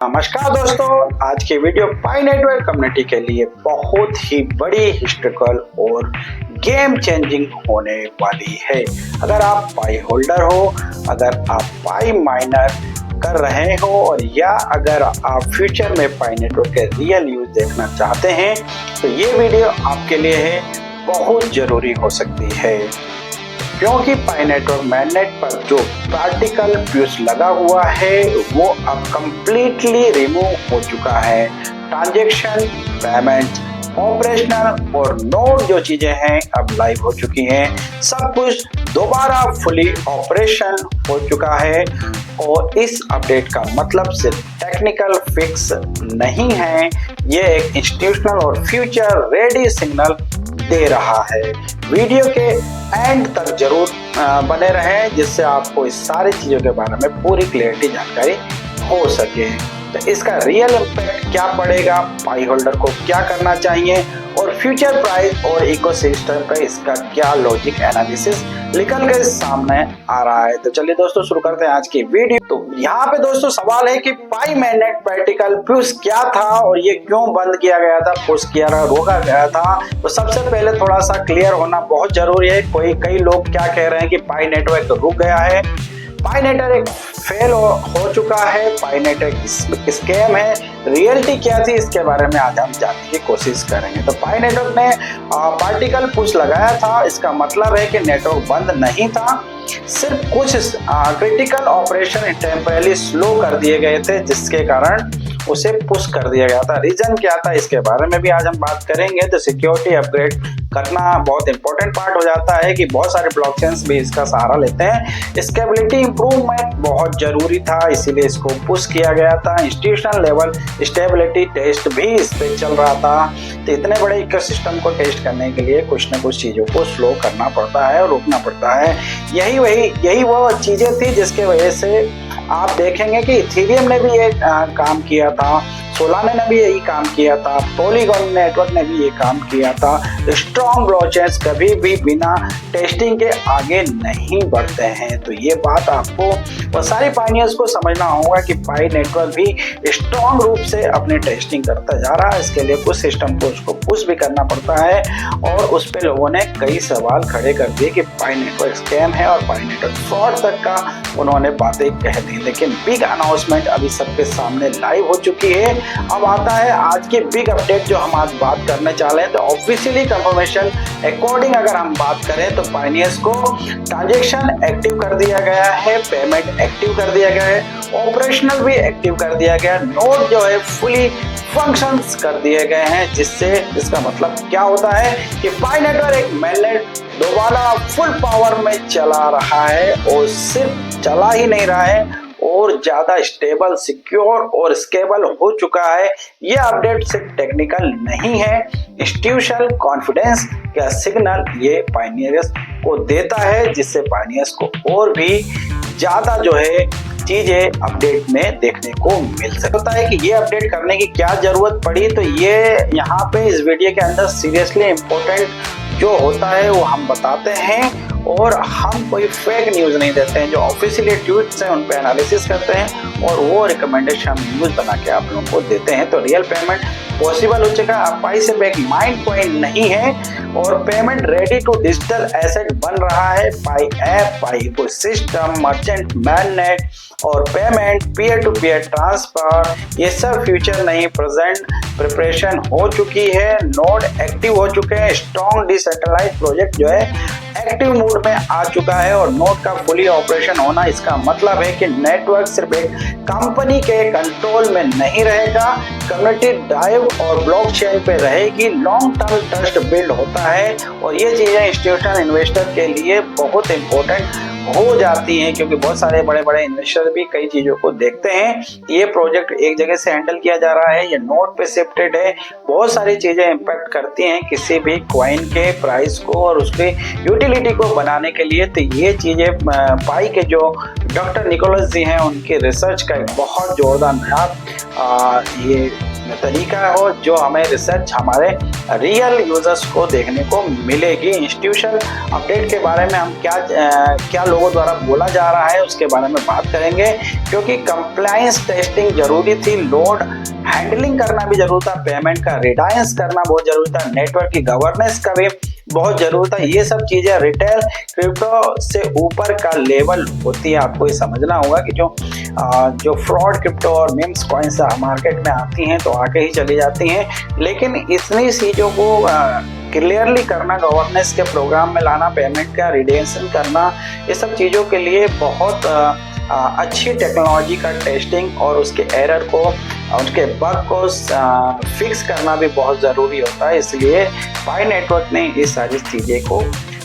नमस्कार दोस्तों, आज की वीडियो पाई नेटवर्क कम्युनिटी के लिए बहुत ही बड़ी हिस्टोरिकल और गेम चेंजिंग होने वाली है। अगर आप पाई होल्डर हो, अगर आप पाई माइनर कर रहे हो और या अगर आप फ्यूचर में पाई नेटवर्क के रियल यूज देखना चाहते हैं तो ये वीडियो आपके लिए है, बहुत जरूरी हो सकती है। क्योंकि पाई नेटवर्क मैननेट पर जो पार्टिकल फ्यूज लगा हुआ है वो अब कंप्लीटली रिमूव हो चुका है। ट्रांजैक्शन, पेमेंट, ऑपरेशनल और नोड जो चीजें हैं अब लाइव हो चुकी हैं। सब कुछ दोबारा फुली ऑपरेशन हो चुका है और इस अपडेट का मतलब सिर्फ टेक्निकल फिक्स नहीं है, ये एक इंस्टीट्यूशनल और फ्यूचर रेडी सिग्नल दे रहा है। वीडियो के एंड तक जरूर बने रहें जिससे आपको इस सारी चीजों के बारे में पूरी क्लियरिटी जानकारी हो सके। तो इसका रियल इम्पैक्ट क्या पड़ेगा, पाई होल्डर को क्या करना चाहिए और फ्यूचर प्राइस और इकोसिस्टम पे इसका क्या लॉजिक एनालिसिस निकल के सामने आ रहा है। तो चलिए दोस्तों शुरू करते हैं आज की वीडियो। तो यहाँ पे दोस्तों सवाल है कि पाई मैननेट पार्टिकल फ्यूज क्या था और ये क्यों बंद किया गया था, पुश किया रोका गया था। तो सबसे पहले थोड़ा सा क्लियर होना बहुत जरूरी है। कई लोग क्या कह रहे हैं कि पाई नेटवर्क रुक गया है, पाई नेटवर्क फेल हो चुका है, पाई नेटवर्क स्कैम है। रियलिटी क्या थी इसके बारे में आज हम जानने की कोशिश करेंगे। तो पाई नेटवर्क ने पार्टिकल पुश लगाया था, इसका मतलब है कि नेटवर्क बंद नहीं था, सिर्फ कुछ क्रिटिकल ऑपरेशन टेम्परेली स्लो कर दिए गए थे जिसके कारण उसे पुश कर दिया गया था। रीजन क्या था इसके बारे में भी आज हम बात करेंगे। तो सिक्योरिटी अपग्रेड करना बहुत इंपॉर्टेंट पार्ट हो जाता है कि बहुत सारे ब्लॉकचेन्स भी इसका सहारा लेते हैं। स्टेबिलिटी इंप्रूवमेंट बहुत जरूरी था, इसीलिए इसको पुश किया गया था। इंस्टीट्यूशनल लेवल स्टेबिलिटी टेस्ट भी इस पे चल रहा था। तो इतने बड़े इकोसिस्टम को टेस्ट करने के लिए कुछ न कुछ चीजों को स्लो करना पड़ता है और रोकना पड़ता है। यही वो चीजें थी जिसके वजह से आप देखेंगे कि इथेरियम ने भी ये काम किया था, सोलाना ने भी यही काम किया था, पॉलीगॉन नेटवर्क ने भी ये काम किया था। स्ट्रॉन्ग ब्लॉकचेन्स कभी भी बिना टेस्टिंग के आगे नहीं बढ़ते हैं। तो ये बात आपको और सारी पाइनियर्स को समझना होगा कि पाई नेटवर्क भी स्ट्रॉन्ग रूप से अपनी टेस्टिंग करता जा रहा है। इसके लिए कुछ सिस्टम को उसको पुश भी करना पड़ता है और उस पर लोगों ने कई सवाल खड़े कर दिए कि पाई नेटवर्क स्कैम है और पाई नेटवर्क फ्रॉड तक का उन्होंने बातें कह दी। लेकिन बिग अनाउंसमेंट अभी सबके सामने लाइव हो चुकी है। अब आता है आज की बिग अपडेट जो हम आज बात करने चाह हैं। तो ऑफिशियली कंफर्मेशन अकॉर्डिंग अगर हम बात करें तो पाइनियर्स को ट्रांजैक्शन एक्टिव कर दिया गया है, पेमेंट एक्टिव कर दिया गया है, ऑपरेशनल भी एक्टिव कर दिया गया है, नोड जो है फुली फंक्शंस कर दिए गए हैं। जिससे इसका मतलब क्या होता है कि पाई नेटवर्क एक मैननेट दोबारा फुल पावर में चला रहा है और सिर्फ चला ही नहीं रहा है और ज्यादा स्टेबल, सिक्योर और स्केलेबल हो चुका है। ये अपडेट सिर्फ टेक्निकल नहीं है, इंस्टीट्यूशनल कॉन्फिडेंस का सिग्नल ये पाइनियर्स को देता है, जिससे पाइनियर्स को और भी ज्यादा जो है चीजें अपडेट में देखने को मिल सकता है। कि ये अपडेट करने की क्या जरूरत पड़ी, तो ये यहाँ पे इस वीडियो के अंदर सीरियसली इम्पोर्टेंट जो होता है वो हम बताते हैं और हम कोई फेक न्यूज नहीं देते हैं। जो ऑफिशियली ट्वीट्स हैं उन पे एनालिसिस करते हैं और वो रिकमेंडेशन हम न्यूज बना के आप लोगों को देते हैं। तो रियल पेमेंट पॉसिबल हो चुका है, पाई से एक माइंड पॉइंट नहीं है और payment ready to digital asset बन रहा है। Pi app, Pi ecosystem, merchant mainnet और payment, peer to peer transfer, ये सब फ्यूचर नहीं प्रेजेंट प्रिपरेशन हो चुकी है। नोड एक्टिव हो चुके हैं, स्ट्रॉन्ग डिसेंट्रलाइज्ड प्रोजेक्ट जो है एक्टिव मोड में आ चुका है और नोड का फुली ऑपरेशन होना इसका मतलब है कि नेटवर्क सिर्फ एक कंपनी के कंट्रोल में नहीं रहेगा, कम्युनिटी ड्राइव और ब्लॉकचेन पे रहेगी। लॉन्ग टर्म ट्रस्ट बिल्ड होता है और ये चीजें इंस्टीट्यूशनल इन्वेस्टर के लिए बहुत इंपॉर्टेंट हो जाती हैं क्योंकि बहुत सारे बड़े बड़े इन्वेस्टर भी कई चीजों को देखते हैं। ये प्रोजेक्ट एक जगह से हैंडल किया जा रहा है, ये नोड पे शिफ्टेड है, बहुत सारी चीजें इम्पैक्ट करती हैं किसी भी कॉइन के प्राइस को और उसके यूटिलिटी को बनाने के लिए। तो ये चीजें पाई के जो डॉक्टर निकोलस जी हैं उनके रिसर्च का एक बहुत जोरदार ये तरीका हो जो हमें रिसर्च हमारे रियल यूजर्स को देखने को मिलेगी। इंस्टीट्यूशनल अपडेट के बारे में हम क्या लोगों द्वारा बोला जा रहा है उसके बारे में बात करेंगे, क्योंकि कंप्लायंस टेस्टिंग जरूरी थी, लोड हैंडलिंग करना भी जरूरी था, पेमेंट का रिडायंस करना बहुत जरूरी था, नेटवर्क की गवर्नेंस का भी बहुत जरूरी था। ये सब चीजें रिटेल क्रिप्टो से ऊपर का लेवल होती है। आपको ये समझना होगा कि जो फ्रॉड क्रिप्टो और मीम्स कॉइन्स मार्केट में आती हैं तो आके ही चली जाती हैं, लेकिन इतनी चीजों को क्लियरली करना, गवर्नेंस के प्रोग्राम में लाना, पेमेंट का रिडेंशन करना, ये सब चीज़ों के लिए बहुत अच्छी टेक्नोलॉजी का टेस्टिंग और उसके एरर को, उसके बग को फिक्स करना भी बहुत ज़रूरी होता है। इसलिए पाई नेटवर्क ने ये सारी चीज़ें को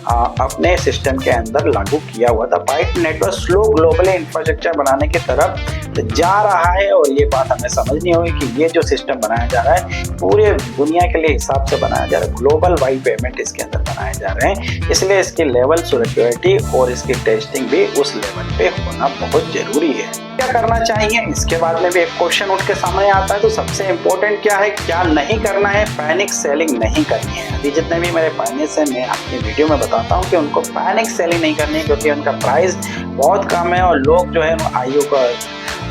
अपने सिस्टम के अंदर लागू किया हुआ था। पाई नेटवर्क स्लो ग्लोबल इंफ्रास्ट्रक्चर बनाने की तरफ जा रहा है और ये बात हमें समझनी होगी कि ये जो सिस्टम बनाया जा रहा है पूरे दुनिया के लिए हिसाब से बनाया जा रहा है, ग्लोबल वाइड पेमेंट इसके अंदर बनाए जा रहे हैं, इसलिए इसकी लेवल सिक्योरिटी और इसकी टेस्टिंग भी उस लेवल पे होना बहुत जरूरी है। क्या करना चाहिए इसके बाद में भी एक क्वेश्चन उठ के सामने आता है, तो सबसे इम्पोर्टेंट क्या है, क्या नहीं करना है, पैनिक सेलिंग नहीं करनी है। अभी जितने भी मेरे फाइनेंस हैं मैं अपनी वीडियो में बताता हूँ कि उनको पैनिक सेलिंग नहीं करनी है, क्योंकि उनका प्राइस बहुत कम है और लोग जो है आईओ का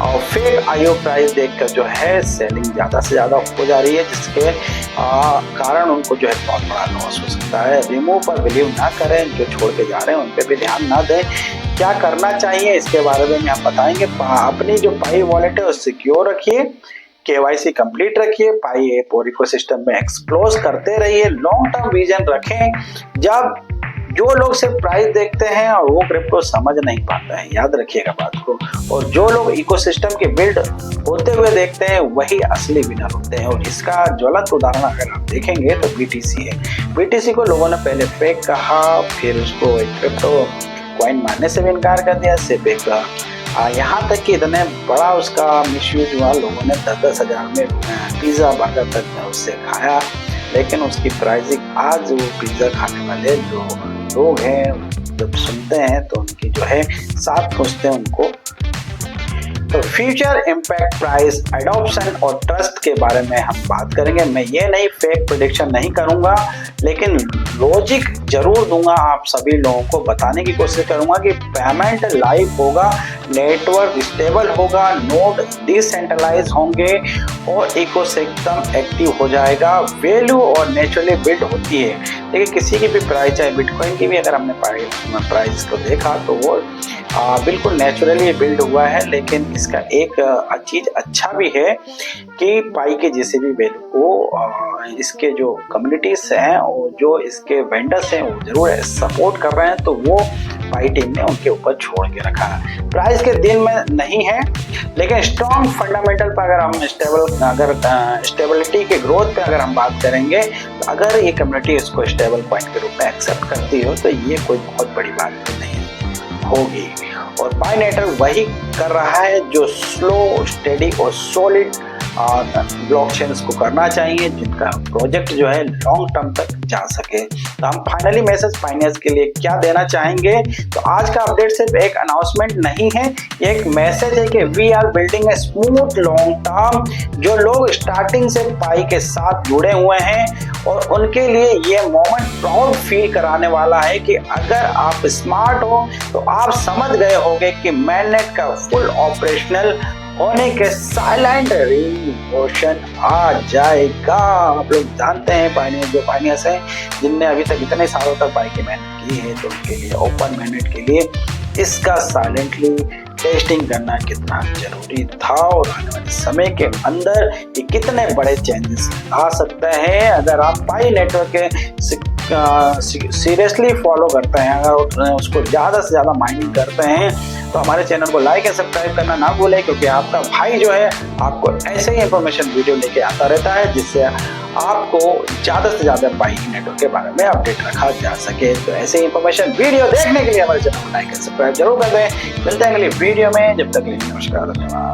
और फेक आईओ प्राइस देखकर जो है सेलिंग ज़्यादा से ज़्यादा हो जा रही है, जिसके कारण उनको जो है बहुत बड़ा लॉस हो सकता है। रिमूव पर बिलीव ना करें, जो छोड़ के जा रहे हैं उन पर भी ध्यान ना दें। क्या करना चाहिए इसके बारे में हम बताएंगे। अपनी जो पाई वॉलेट है वो सिक्योर रखिए, KYC कंप्लीट रखिए, पाई ऐप और इकोसिस्टम में एक्सप्लोर करते रहिए, लॉन्ग टर्म विजन रखें। जब जो लोग सिर्फ प्राइस देखते हैं और वो क्रिप्टो समझ नहीं पाते हैं, याद रखिएगा बात को, और जो लोग इकोसिस्टम के बिल्ड होते हुए देखते हैं वही असली विनर होते हैं। और इसका ज्वलंत उदाहरण अगर आप देखेंगे तो BTC है। BTC को लोगों ने पहले फेक कहा, फिर उसको एक क्रिप्टो कॉइन मानने से भी इनकार कर दिया, सिर्फ एक यहाँ तक कि इतने बड़ा उसका मिसयूज हुआ, लोगों ने 10-10 हज़ार में पिज़्ज़ा बर्गर तक उससे खाया। लेकिन उसकी प्राइसिंग आज वो पिज़्ज़ा खाने वाले जो लोग हैं जब सुनते हैं तो उनकी जो है साथ खोजते हैं उनको। तो फ्यूचर इम्पैक्ट, प्राइस एडॉप्शन और ट्रस्ट के बारे में हम बात करेंगे। मैं ये नहीं फेक प्रेडिक्शन नहीं करूंगा, लेकिन लॉजिक जरूर दूंगा, आप सभी लोगों को बताने की कोशिश करूंगा कि पेमेंट लाइव होगा, नेटवर्क स्टेबल होगा, नोड डिसेंट्रलाइज होंगे और इकोसिस्टम एक्टिव हो जाएगा। वैल्यू और नेचुरली बिल्ड होती है। देखिए किसी की भी प्राइस, चाहे बिटकॉइन की भी अगर हमने प्राइस को देखा तो वो बिल्कुल नेचुरली बिल्ड हुआ है। लेकिन इसका एक चीज़ अच्छा भी है कि पाई के जैसे भी वैल्यू को इसके जो कम्युनिटीज हैं और जो इसके वेंडर्स हैं वो जरूर सपोर्ट कर रहे हैं, तो वो पाई टीम ने उनके ऊपर छोड़ के रखा है। प्राइस के दिन में नहीं है, लेकिन स्ट्रॉन्ग फंडामेंटल पर अगर हम स्टेबिलिटी के ग्रोथ पे अगर हम बात करेंगे, तो अगर ये कम्युनिटी इसको स्टेबल पॉइंट के रूप में एक्सेप्ट करती हो तो ये कोई बहुत बड़ी बात नहीं होगी। और पाई नेटवर्क वही कर रहा है जो स्लो, स्टेडी और सॉलिड ब्लॉकचेन्स को करना चाहिए, जिनका प्रोजेक्ट जो है लॉन्ग टर्म तक जा सके। तो हम फाइनली मैसेज फाइनेंस के लिए क्या देना चाहेंगे, तो आज का अपडेट सिर्फ एक अनाउंसमेंट नहीं है, ये एक मैसेज है कि we are building a smooth long term. जो लोग स्टार्टिंग से पाई के साथ जुड़े हुए हैं और उनके लिए ये मोमेंट प्राउड फील कराने वाला है कि अगर आप स्मार्ट हो तो आप समझ गए होंगे कि मैननेट का फुल ऑपरेशनल होने के साइलेंट रिवोल्यूशन आ जाएगा। आप लोग जानते हैं पाइनियर्स हैं जिनने अभी तक इतने सालों तक पाई की मेहनत की है, तो उनके लिए ओपन मैनेट के लिए इसका साइलेंटली टेस्टिंग करना कितना जरूरी था और आने वाले समय के अंदर ये कितने बड़े चेंजेस आ सकते हैं। अगर आप पाई नेटवर्क के सीरियसली फॉलो करते हैं, अगर उसको ज़्यादा से ज़्यादा माइनिंग करते हैं, तो हमारे चैनल को लाइक एंड सब्सक्राइब करना ना भूलें, क्योंकि आपका भाई जो है आपको ऐसे ही इंफॉर्मेशन वीडियो लेके आता रहता है, जिससे आपको ज़्यादा से ज़्यादा पाई नेटवर्क के बारे में अपडेट रखा जा सके। तो ऐसे ही इंफॉर्मेशन वीडियो देखने के लिए हमारे चैनल को लाइक एंड सब्सक्राइब जरूर कर दें। मिलते हैं अगली वीडियो में, जब तक के लिए नमस्कार, धन्यवाद।